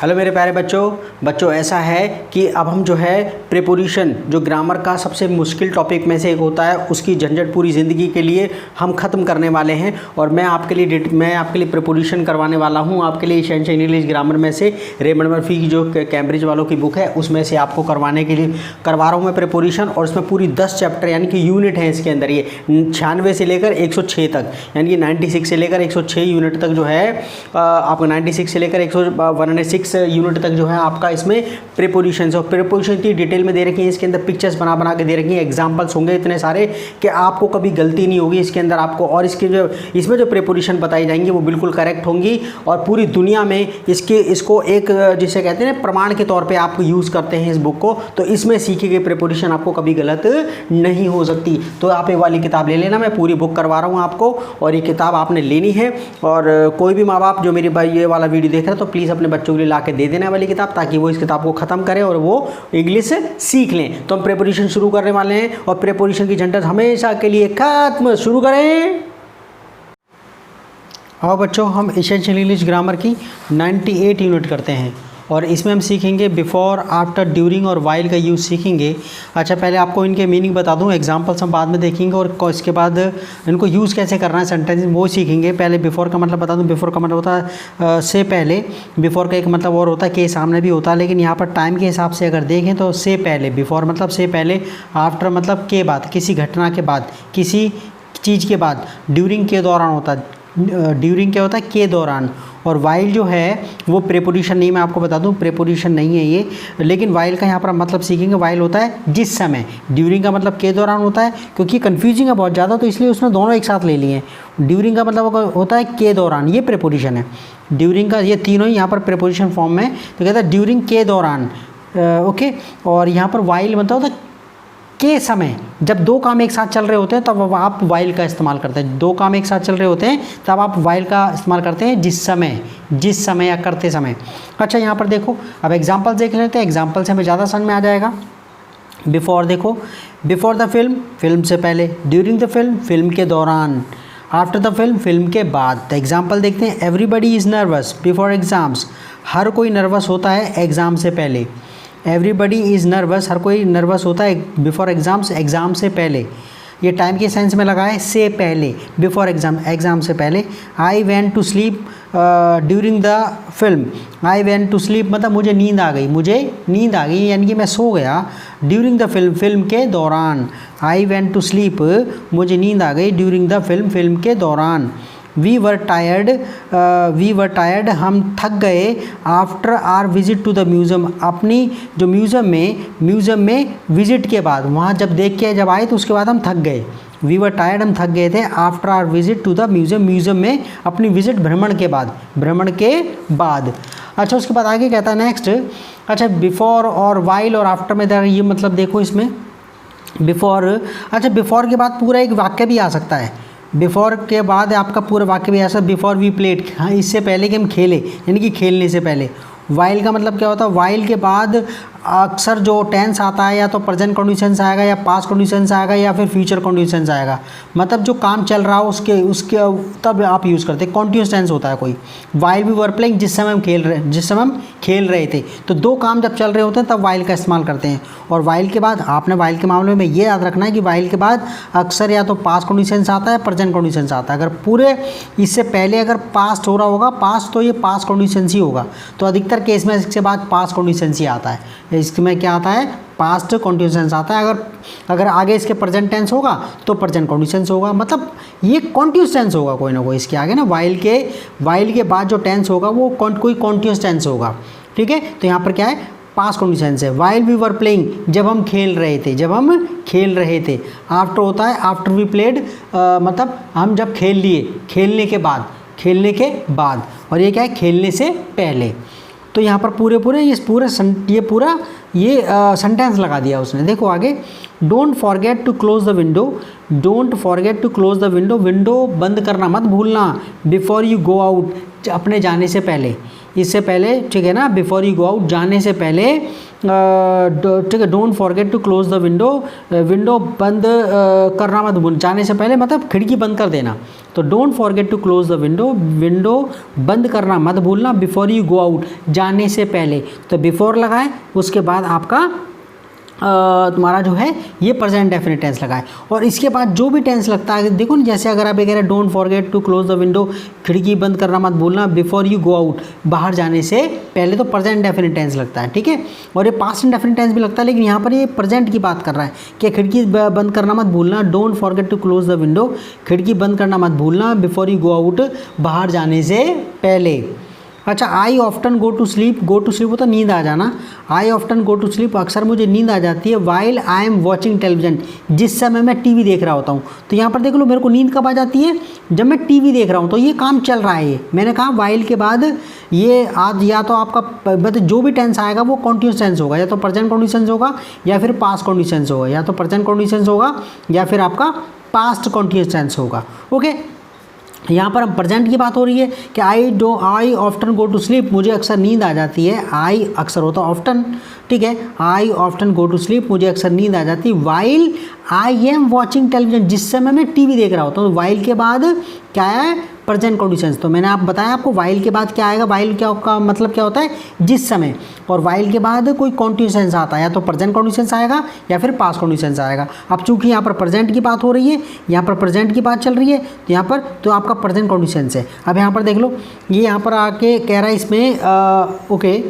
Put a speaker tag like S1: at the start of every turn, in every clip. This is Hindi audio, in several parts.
S1: हेलो मेरे प्यारे बच्चों ऐसा है कि अब हम जो है प्रीपोजिशन जो ग्रामर का सबसे मुश्किल टॉपिक में से एक होता है उसकी झंझट पूरी ज़िंदगी के लिए हम ख़त्म करने वाले हैं। और मैं आपके लिए प्रीपोजिशन करवाने वाला हूं आपके लिए एसेंशियल इंग्लिश ग्रामर में से रेमंड मर्फी की जो कैम्ब्रिज वालों की बुक है उसमें से आपको करवाने के लिए करवा रहा हूँ मैं प्रीपोजिशन। और इसमें पूरी 10 चैप्टर यानी कि यूनिट हैं इसके अंदर, ये 96 से लेकर 106 तक यानी कि 96 से लेकर 106 यूनिट तक जो है आपको 96 से लेकर 106 यूनिट तक जो है आपका इसमें प्रीपोजिशंस और प्रीपोजिशन की डिटेल में दे रखी है। इसके अंदर पिक्चर्स बना के दे रखी हैं, एग्जांपल्स होंगे इतने सारे कि आपको कभी गलती नहीं होगी इसके अंदर आपको। और इसमें जो प्रीपोजिशन बताई जाएंगी वो बिल्कुल करेक्ट होंगी और पूरी दुनिया में इसको एक जिसे कहते हैं प्रमाण के तौर पे आप यूज़ करते हैं इस बुक को। तो इसमें सीखी गई प्रीपोजिशन आपको कभी गलत नहीं हो सकती। तो आप ये वाली किताब ले लेना, मैं पूरी बुक करवा रहा हूँ आपको और ये किताब आपने लेनी है। और कोई भी माँ बाप जो मेरी भाई ये वाला वीडियो देख रहे हैं तो प्लीज़ अपने बच्चों के लिए ला के दे देना वाली किताब, ताकि वो इस किताब को ख़त्म करें और वो इंग्लिश सीख लें। तो हम प्रीपोजिशन शुरू करने वाले हैं और प्रीपोजिशन की झंझट हमेशा के लिए खत्म। शुरू करें। और बच्चों हम एसेंशियल इंग्लिश ग्रामर की 98 यूनिट करते हैं और इसमें हम सीखेंगे बिफोर, आफ्टर, ड्यूरिंग और वाइल का यूज़ सीखेंगे। अच्छा, पहले आपको इनके मीनिंग बता दूं, एग्जांपल्स हम बाद में देखेंगे और इसके बाद इनको यूज़ कैसे करना है सेंटेंस वो सीखेंगे। पहले बिफोर का मतलब बता दूं, बिफोर का मतलब होता है से पहले। बिफोर का एक मतलब और होता है के सामने भी होता है, लेकिन यहाँ पर टाइम के हिसाब से अगर देखें तो से पहले, बिफोर मतलब से पहले, आफ्टर मतलब के बाद, किसी घटना के बाद, किसी चीज़ के बाद, ड्यूरिंग के दौरान होता है, ड्यूरिंग क्या होता है के दौरान। और वाइल जो है वो प्रीपोजिशन नहीं, मैं आपको बता दूं प्रीपोजिशन नहीं है ये, लेकिन वाइल का यहाँ पर मतलब सीखेंगे। वाइल होता है जिस समय, ड्यूरिंग का मतलब के दौरान होता है, क्योंकि कन्फ्यूजिंग है बहुत ज़्यादा तो इसलिए उसने दोनों एक साथ ले लिए हैं। ड्यूरिंग का मतलब होता है के दौरान, ये प्रीपोजिशन है। ड्यूरिंग का ये तीनों ही यहाँ पर प्रीपोजिशन फॉर्म में, तो कहता है ड्यूरिंग के दौरान, ओके। और यहाँ पर वाइल मतलब होता है के समय, जब दो काम एक साथ चल रहे होते हैं तब आप वाइल का इस्तेमाल करते हैं। दो काम एक साथ चल रहे होते हैं तब आप वाइल का इस्तेमाल करते हैं जिस समय या करते समय। अच्छा, यहाँ पर देखो अब एग्जांपल देख लेते हैं, एग्जांपल से हमें ज़्यादा समझ में आ जाएगा। बिफोर देखो, बिफोर द फिल्म, फिल्म से पहले, ड्यूरिंग द फिल्म, फिल्म के दौरान, आफ्टर द फिल्म, फिल्म के बाद। एग्जाम्पल देखते हैं। Everybody is nervous before exams, हर कोई नर्वस होता है एग्ज़ाम से पहले। एवरीबडी इज़ नर्वस, हर कोई नर्वस होता है बिफोर एग्ज़ाम्स, एग्ज़ाम से पहले। ये टाइम के सेंस में लगा है से पहले, बिफोर एग्ज़ाम, एग्ज़ाम से पहले। I went to sleep during the film, I went to sleep मतलब मुझे नींद आ गई यानी कि मैं सो गया। ड्यूरिंग द फिल्म, फिल्म के दौरान। आई वेंट टू स्लीप, मुझे नींद आ गई ड्यूरिंग द फिल्म, फिल्म के दौरान। वी वर टायर्ड, हम थक गए। After our visit to the museum, अपनी जो म्यूज़ियम में विजिट के बाद, वहाँ जब देख के जब आए तो उसके बाद हम थक गए। वी वर टायर्ड, हम थक गए थे। After our visit to the museum में अपनी विजिट, भ्रमण के बाद। अच्छा, उसके बाद आगे कहता है नेक्स्ट। अच्छा, बिफोर और वाइल और आफ्टर में ये मतलब देखो इसमें बिफोर। अच्छा, बिफोर के बाद पूरा एक वाक्य भी आ सकता है। बिफोर के बाद आपका पूरा वाक्य भी ऐसा, बिफोर वी प्लेड, हाँ इससे पहले कि हम खेले, यानी कि खेलने से पहले। वाइल का मतलब क्या होता है, वाइल के बाद अक्सर जो टेंस आता है या तो प्रेजेंट कंडीशंस आएगा या पास्ट कंडीशंस आएगा या फिर फ्यूचर कंडीशंस आएगा। मतलब जो काम चल रहा हो उसके तब आप यूज़ करते हैं। कॉन्टिन्यूस टेंस होता है कोई। वाइल वी वर प्लेइंग, जिस समय हम खेल रहे थे। तो दो काम जब चल रहे होते हैं तब वाइल का इस्तेमाल करते हैं। और वाइल के बाद आपने वाइल के मामले में ये याद रखना है कि वाइल के बाद अक्सर या तो पास्ट कंडीशंस आता है, प्रेजेंट कंडीशंस आता है। अगर पूरे इससे पहले अगर पास्ट हो रहा होगा पास्ट, तो ये पास्ट कंडीशंस ही होगा। तो अधिकतर केस में इसके बाद पास्ट कंडीशंस ही आता है। इसमें क्या आता है, पास्ट कंडीशंस आता है। अगर आगे इसके प्रेजेंट टेंस होगा तो प्रेजेंट कंडीशंस होगा, मतलब ये कॉन्टिन्यूस टेंस होगा कोई ना कोई इसके आगे ना। वाइल के बाद जो टेंस होगा वो कोई कॉन्टिन्यूस टेंस होगा, ठीक है। तो यहाँ पर क्या है, पास्ट कंडीशंस है। वाइल वी वर प्लेइंग, जब हम खेल रहे थे। आफ्टर होता है आफ्टर वी प्लेड, मतलब हम जब खेल लिए, खेलने के बाद। और ये क्या है, खेलने से पहले। तो यहाँ पर ये सेंटेंस लगा दिया उसने। देखो आगे, don't forget to close the window, window बंद करना मत भूलना। बिफोर यू गो आउट, अपने जाने से पहले। इससे पहले, ठीक है ना, बिफोर यू गो आउट, जाने से पहले, ठीक है, don't forget to close the window, window बंद करना मत भूल, जाने से पहले मतलब खिड़की बंद कर देना। तो don't forget to close the window, window बंद करना मत भूलना, बिफोर यू गो आउट, जाने से पहले। तो बिफोर लगाए, उसके बाद आपका तुम्हारा जो है ये प्रेजेंट डेफिनेट टेंस लगा है। और इसके बाद जो भी टेंस लगता है, देखो ना, जैसे अगर आप कह रहे हैं don't forget to close the window, खिड़की बंद करना मत भूलना, बिफोर यू गो आउट, बाहर जाने से पहले, तो प्रेजेंट डेफिनेट टेंस लगता है, ठीक है। और ये पास्ट डेफिनेट टेंस भी लगता है, लेकिन यहाँ पर ये प्रेजेंट की बात कर रहा है कि खिड़की बंद करना मत भूलना, don't forget to close the window, खिड़की बंद करना मत भूलना, बिफोर यू गो आउट, बाहर जाने से पहले। अच्छा, I often go to sleep, go to sleep होता नींद आ जाना, I often go to sleep, अक्सर मुझे नींद आ जाती है, while I am watching television, जिस समय मैं टीवी देख रहा होता हूँ। तो यहाँ पर देख लो, मेरे को नींद कब आ जाती है, जब मैं टीवी देख रहा हूँ, तो ये काम चल रहा है। ये मैंने कहा वाइल के बाद ये आज या तो आपका मतलब जो भी टेंस आएगा वो कॉन्टिन्यूस टेंस होगा, या तो प्रेजेंट कॉन्डिशंस होगा या फिर पास्ट कॉन्डिशंस होगा, या तो प्रेजेंट कॉन्डिशंस होगा या फिर आपका पास्ट कॉन्टिन्यूस टेंस होगा। ओके, यहाँ पर हम प्रेजेंट की बात हो रही है कि I often go to sleep, मुझे अक्सर नींद आ जाती है, आई अक्सर होता है ऑफ्टन, ठीक है, I often go to sleep, मुझे अक्सर नींद आ जाती है, while I am watching television, जिस समय मैं टीवी देख रहा होता हूँ। तो वाइल के बाद क्या है, प्रेजेंट कंडीशंस। तो मैंने आप बताया आपको वाइल के बाद क्या आएगा, वाइल क्या का मतलब क्या होता है, जिस समय, और वाइल के बाद कोई कॉन्टिन्यूसेंस आता है, या तो प्रेजेंट कंडीशंस आएगा या फिर पास्ट कंडीशंस आएगा। अब चूंकि यहाँ पर प्रेजेंट की बात हो रही है, यहाँ पर प्रेजेंट की बात चल रही है, तो यहाँ पर तो आपका प्रेजेंट कंडीशंस है। अब यहाँ पर देख लो, ये यहाँ पर आके कह रहा है इसमें ओके,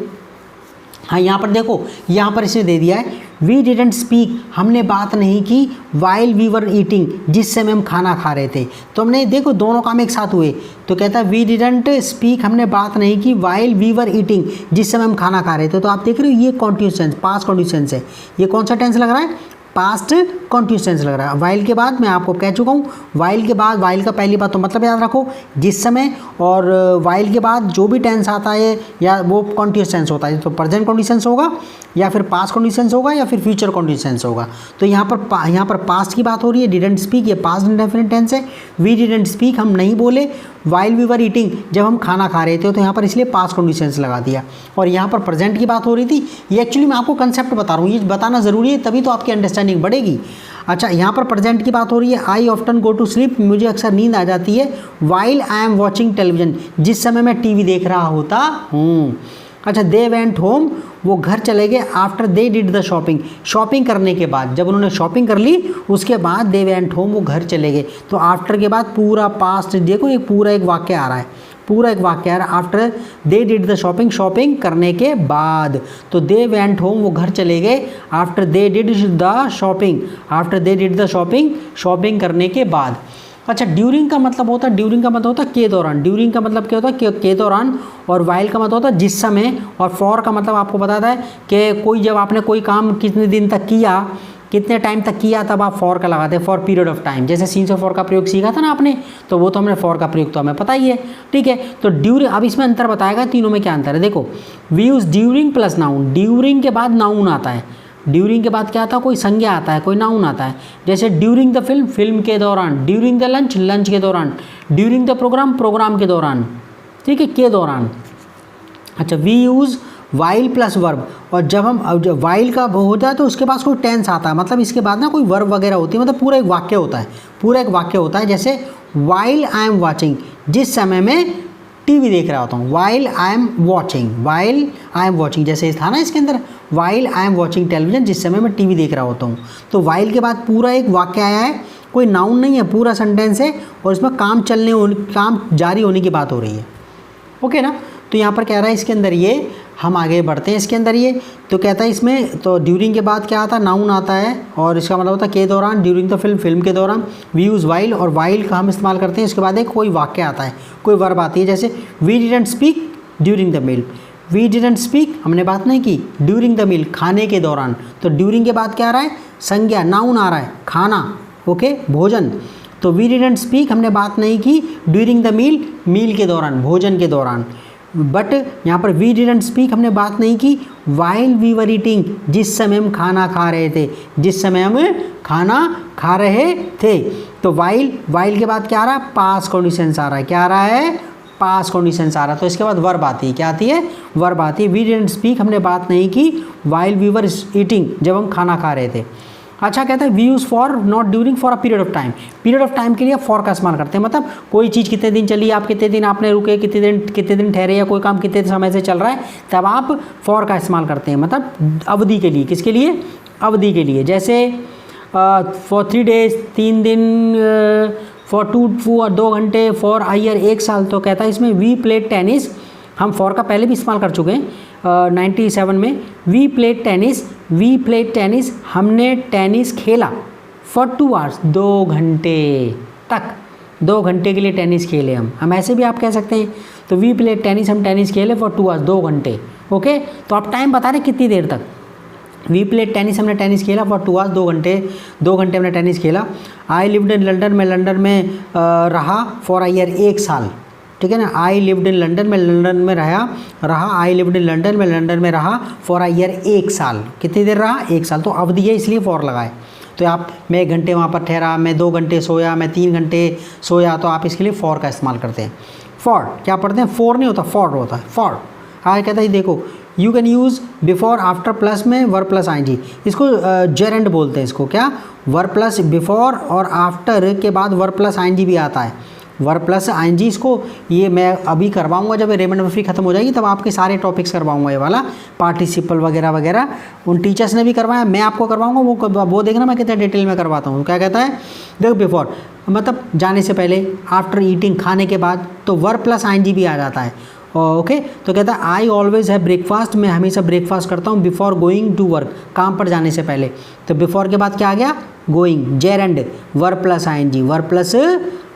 S1: हाँ यहाँ पर देखो, यहाँ पर इसने दे दिया है वी डिडेंट स्पीक, हमने बात नहीं की, वाइल वी वर ईटिंग, जिस समय हम खाना खा रहे थे। तो हमने देखो दोनों काम एक साथ हुए, तो कहता है वी डिडेंट स्पीक, हमने बात नहीं की, वाइल वी वर ईटिंग, जिस समय हम खाना खा रहे थे। तो आप देख रहे हो ये कॉन्टिन्यूस टेंस, पास्ट कॉन्टिन्यूस है। ये कौन सा टेंस लग रहा है, पास्ट कॉन्टिन्यूस टेंस लग रहा है। वाइल के बाद मैं आपको कह चुका हूँ, वाइल के बाद, वाइल का पहली बात तो मतलब याद रखो जिस समय, और वाइल के बाद जो भी टेंस आता है या वो कॉन्टिन्यूस टेंस होता है, तो प्रेजेंट कंडीशंस होगा या फिर पास्ट कंडीशंस होगा या फिर फ्यूचर कंडीशंस होगा। तो यहाँ पर पास्ट की बात हो रही है, डिडंट स्पीक, ये पास्ट इंडेफिनिट टेंस है। वी डिडंट स्पीक, हम नहीं बोले, वाइल वी वर ईटिंग, जब हम खाना खा रहे थे, तो यहाँ पर इसलिए पास्ट कंडीशंस लगा दिया। और यहाँ पर प्रेजेंट की बात हो रही थी, ये एक्चुअली मैं आपको कंसेप्ट बता रहा हूँ, ये बताना ज़रूरी है, तभी तो आपकी अंडरस्टैंडिंग बढ़ेगी। अच्छा, यहाँ पर प्रेजेंट की बात हो रही है, I often go to sleep, मुझे अक्सर नींद आ जाती है, while I am watching television, जिस समय मैं टीवी देख रहा होता हूँ। अच्छा, दे वेंट होम, वो घर चले गए, after they did the shopping, shopping करने के बाद, जब उन्होंने शॉपिंग कर ली उसके बाद दे वेंट होम, वो घर चले गए। तो आफ्टर के बाद पूरा पास्ट, देखो ये पूरा एक वाक्य आ रहा है, पूरा एक वाक्य आ रहा है, after they did the shopping, shopping करने के बाद। तो दे वेंट होम, वो घर चले गए, after they did the shopping, after they did the shopping, shopping करने के बाद। अच्छा, ड्यूरिंग का मतलब होता है, ड्यूरिंग का मतलब होता है के दौरान, ड्यूरिंग का मतलब क्या होता है, के दौरान, और वाइल का मतलब होता है जिस समय, और फॉर का मतलब आपको बताता है कि कोई, जब आपने कोई काम कितने दिन तक किया, कितने टाइम तक किया, तब आप फॉर का लगाते हैं, फॉर पीरियड ऑफ टाइम। जैसे सीन्स ऑफ फॉर का प्रयोग सीखा था ना आपने, तो वो तो हमने फॉर का प्रयोग तो हमें पता ही है, ठीक है। तो ड्यूरिंग, अब इसमें अंतर बताएगा तीनों में क्या अंतर है। देखो, we use during plus noun, during के बाद नाउन आता है, ड्यूरिंग के बाद क्या आता है, कोई संज्ञा आता है, कोई नाउन आता है। जैसे ड्यूरिंग द फिल्म, फिल्म के दौरान, ड्यूरिंग द लंच, लंच के दौरान, ड्यूरिंग द प्रोग्राम, प्रोग्राम के दौरान, ठीक है, के दौरान। अच्छा, we use while plus verb, और जब हम जब वाइल का होता है तो उसके पास कोई टेंस आता है, मतलब इसके बाद ना कोई वर्ब वगैरह होती है, मतलब पूरा एक वाक्य होता है, पूरा एक वाक्य होता है। जैसे वाइल आई एम वॉचिंग, जिस समय मैं टीवी देख रहा होता हूँ, while I am watching, while I am watching, जैसे था ना इसके अंदर, while I am watching television, जिस समय मैं टीवी देख रहा होता हूँ। तो वाइल के बाद पूरा एक वाक्य आया है, कोई नाउन नहीं है, पूरा सेंटेंस है, और इसमें काम जारी होने की बात हो रही है, ओके ना। तो यहाँ पर कह रहा है इसके अंदर ये, हम आगे बढ़ते हैं इसके अंदर, ये तो कहता है इसमें, तो ड्यूरिंग के बाद क्या आता है, नाउन आता है, और इसका मतलब होता है के दौरान, ड्यूरिंग द फिल्म, फिल्म के दौरान। वी यूज़ वाइल, और वाइल का हम इस्तेमाल करते हैं, इसके बाद एक कोई वाक्य आता है, कोई वर्ब आती है। जैसे we didn't speak during the meal, we didn't speak, हमने बात नहीं की, ड्यूरिंग द मील, खाने के दौरान। तो ड्यूरिंग के बाद क्या आ रहा है, संज्ञा, नाउन आ रहा है, खाना, ओके, भोजन। तो वी डिडंट स्पीक, हमने बात नहीं की, ड्यूरिंग द मील, मील के दौरान, भोजन के दौरान। बट यहाँ पर वी डिडंट स्पीक, हमने बात नहीं की, वाइल वी वर ईटिंग, जिस समय हम खाना खा रहे थे, जिस समय हम खाना खा रहे थे। तो वाइल के बाद क्या आ रहा है, पास्ट कंडीशंस आ रहा है, क्या आ रहा है, पास कंडीशंस आ रहा, तो इसके बाद वर्ब आती है, क्या आती है, वर्ब आती है। वी डिडंट स्पीक, हमने बात नहीं की, वाइल वी वर ईटिंग, जब हम खाना खा रहे थे। अच्छा, कहता है we use for not during for a period of time, period of time के लिए फॉर का इस्तेमाल करते हैं, मतलब कोई चीज़ कितने दिन चली, आप कितने दिन आपने रुके, कितने दिन ठहरे, या कोई काम कितने समय से चल रहा है, तब आप फॉर का इस्तेमाल करते हैं, मतलब अवधि के लिए। किसके लिए, अवधि के लिए। जैसे फॉर 3 days 3 दिन, फॉर 2 घंटे, फॉर अ ईयर 1 साल। तो कहता है इसमें वी प्लेड टेनिस, हम फॉर का पहले भी इस्तेमाल कर चुके हैं 97 में। वी प्लेड टेनिस, हमने टेनिस खेला, फॉर 2 hours, 2 घंटे तक, 2 घंटे के लिए टेनिस खेले हम ऐसे भी आप कह सकते हैं। तो वी प्लेड टेनिस, हम टेनिस खेले फॉर 2 hours, 2 घंटे। ओके, तो आप टाइम बता रहे कितनी देर तक। वी प्लेड टेनिस, हमने टेनिस खेला फॉर 2 hours, 2 घंटे हमने टेनिस खेला। आई लिव्ड इन लंडन, मैं लंदन में रहा फॉर अ ईयर, 1 साल, ठीक है ना। आई लिव्ड इन लंडन, मैं लंदन में रहा। आई लिव्ड इन लंडन, मैं लंदन में रहा फॉर अ ईयर, 1 साल। कितनी देर रहा, 1 साल। तो अवधि है इसलिए फॉर लगाए। तो आप, मैं 1 घंटे वहाँ पर ठहरा, मैं 2 घंटे सोया, मैं 3 घंटे सोया, तो आप इसके लिए फॉर का इस्तेमाल करते हैं। फॉर क्या पढ़ते हैं, फोर नहीं होता, फॉर होता है, फॉर। हाँ, कहता है देखो, you can use before after plus में वर्ब प्लस आईएनजी, इसको जेरेंड बोलते हैं। इसको क्या, वर्ब प्लस बिफोर और आफ्टर के बाद वर्ब प्लस आईएनजी भी आता है, वर्ब प्लस आईएनजी। इसको ये मैं अभी करवाऊंगा, जब रेमंड मर्फी खत्म हो जाएगी तब आपके सारे टॉपिक्स करवाऊंगा, ये वाला पार्टिसिपल वगैरह वगैरह उन टीचर्स ने भी करवाया, मैं आपको करवाऊंगा, वो देखना मैं कितने डिटेल में करवाता हूँ। क्या कहता है, देखो बिफोर मतलब जाने से पहले, आफ्टर ईटिंग खाने के बाद, तो वर्ब प्लस आईएनजी भी आ जाता है। ओके, तो कहता है आई ऑलवेज हैव ब्रेकफास्ट, मैं हमेशा ब्रेकफास्ट करता हूँ बिफोर गोइंग टू वर्क, काम पर जाने से पहले। तो बिफोर के बाद क्या आ गया, going, gerund, verb plus ING, verb plus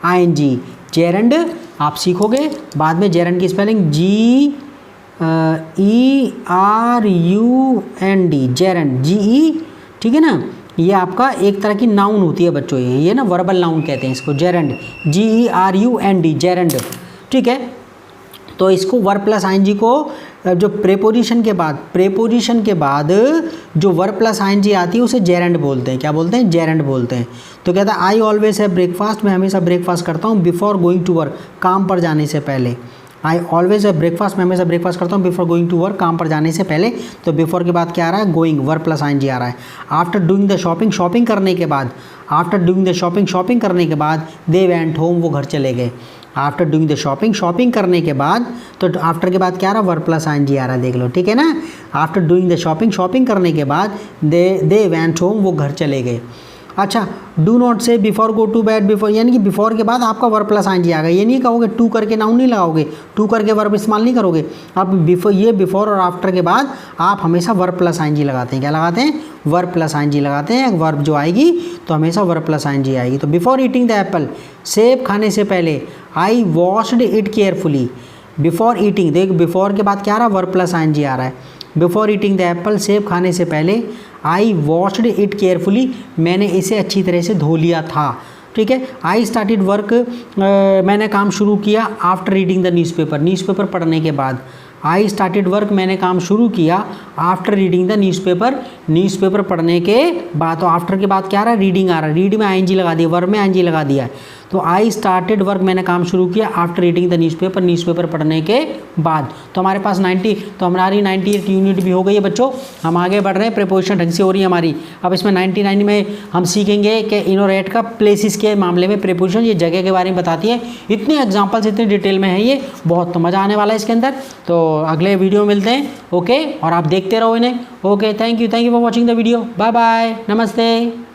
S1: ING, gerund. आप सीखोगे बाद में जेरेंड की स्पेलिंग GERUND, जेरेंड, GE, ठीक है ना। ये आपका एक तरह की नाउन होती है बच्चों, ये ना वर्बल नाउन कहते हैं इसको, जेरेंड, GERUND, जेरेंड, ठीक है। तो इसको वर्ब प्लस आईएनजी को जो प्रेपोजिशन के बाद जो वर्ब प्लस आईएनजी आती है उसे जेरेंड बोलते हैं। क्या बोलते हैं, जेरेंड बोलते हैं। तो कहता है आई ऑलवेज हैव ब्रेकफास्ट, मैं हमेशा ब्रेकफास्ट करता हूँ बिफोर गोइंग टू वर्क, काम पर जाने से पहले। आई ऑलवेज हैव ब्रेकफास्ट, मैं हमेशा ब्रेकफास्ट करता हूँ बिफोर गोइंग टू वर्क, काम पर जाने से पहले। तो बिफोर के बाद क्या आ रहा है, गोइंग, वर्ब प्लस आईएनजी आ रहा है। After doing the shopping, shopping करने के बाद, आफ्टर डूइंग द शॉपिंग करने के बाद, दे वेंट होम, वो घर चले गए। आफ्टर डूइंग द शॉपिंग करने के बाद, तो आफ्टर के बाद क्या आ रहा है, वर्ब प्लस आईएनजी आ रहा है, देख लो, ठीक है ना। आफ्टर डूइंग द शॉपिंग करने के बाद, दे वेंट होम, वो घर चले गए। अच्छा, do not say before go to bed, before यानी कि बिफोर के बाद आपका वर्ब प्लस आईएनजी आ गया। ये नहीं कहोगे टू करके नाउन नहीं लगाओगे, टू करके वर्ब इस्तेमाल नहीं करोगे आप। बिफोर और आफ्टर के बाद आप हमेशा वर्ब प्लस आईएनजी लगाते हैं। क्या लगाते हैं, वर्ब प्लस आईएनजी लगाते हैं। वर्ब जो आएगी तो हमेशा वर्ब प्लस आईएनजी आएगी। तो बिफोर ईटिंग द एप्पल, सेब खाने से पहले, I washed it carefully. Before eating, देख बिफोर के बाद क्या आ रहा है, वर्ब प्लस आईएनजी आ रहा है। बिफोर ईटिंग द एप्पल, सेब खाने से पहले, आई वॉश्ड इट केयरफुली, मैंने इसे अच्छी तरह से धो लिया था, ठीक है। आई स्टार्टेड वर्क, मैंने काम शुरू किया आफ्टर रीडिंग द न्यूज़पेपर पढ़ने के बाद। आई स्टार्टेड वर्क, मैंने काम शुरू किया आफ्टर रीडिंग द न्यूज़पेपर पढ़ने के बाद। तो आफ्टर के बाद क्या आ रहा है, रीडिंग आ रहा है, रीड में आईएनजी लगा दिया, वर्ब में आईएनजी लगा दिया है। तो आई स्टार्टेड वर्क, मैंने काम शुरू किया आफ्टर रीडिंग द न्यूज़पेपर पढ़ने के बाद। तो हमारे पास 90, तो हमारी 98 यूनिट भी हो गई है बच्चों। हम आगे बढ़ रहे हैं, प्रीपोजिशन ढंग से हो रही है हमारी। अब इसमें 99 में हम सीखेंगे कि इनोरेट का प्लेसेस के मामले में प्रीपोजिशन, ये जगह के बारे में बताती है। इतने एग्जाम्पल्स इतने डिटेल में है, ये बहुत तो मज़ा आने वाला है इसके अंदर। तो अगले वीडियो में मिलते हैं, ओके। और आप देखते रहो इन्हें, okay. Thank you for watching the video, bye bye, नमस्ते।